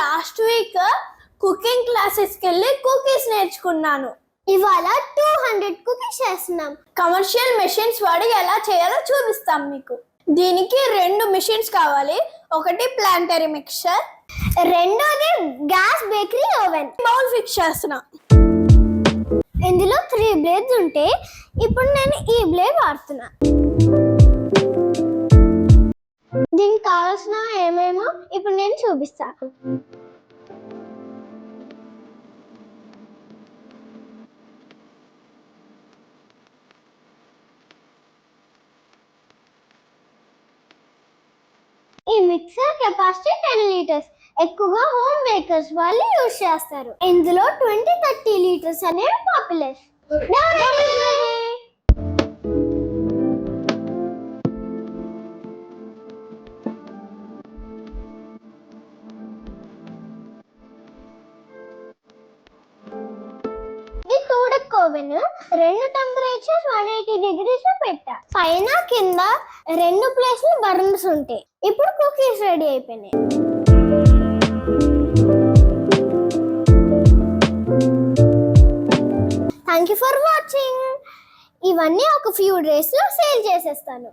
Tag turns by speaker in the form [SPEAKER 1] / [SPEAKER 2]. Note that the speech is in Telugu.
[SPEAKER 1] లాస్ట్ వీక్ కుకింగ్ క్లాసెస్కి వెళ్ళి కుకీస్ నేర్చుకున్నాను.
[SPEAKER 2] ఇవాళ 200 కుకీస్ చేస్తున్నాం.
[SPEAKER 1] కమర్షియల్ మెషిన్స్ వాడి ఎలా చేయాలో చూపిస్తాం మీకు. దీనికి 2 మెషిన్స్ కావాలి. ఒకటి ప్లాంటరీ మిక్సర్,
[SPEAKER 2] రెండోది gas bakery oven.
[SPEAKER 1] Bowl fix చేస్తున్నా.
[SPEAKER 2] ఇందులో 3 బ్లేడ్స్ ఉంటే ఇప్పుడు నేను ఈ బ్లేడ్ వాడుతున్నా. దీనికి కావాల్సిన ఏమేమో ఇప్పుడు నేను చూపిస్తాను. ఈ మిక్సర్ కెపాసిటీ 10 లీటర్స్. ఎక్కువగా హోమ్ మేకర్స్ వాళ్ళు యూజ్ చేస్తారు. ఇందులో 20-30 లీటర్స్ అనేవి పాపులర్. ఓవెన్ 2 టెంపరేచర్ 180 డిగ్రీస్ లో పెట్టా. పైన కింద 2 ప్లేస్లు బర్నర్స్ ఉంటాయి. ఇప్పుడు కుకీస్ రెడీ అయిపోయినాయి. Thank you for watching. ఇవన్నీ ఒక ఫ్యూ డేస్ లో సేల్ చేసేస్తాను.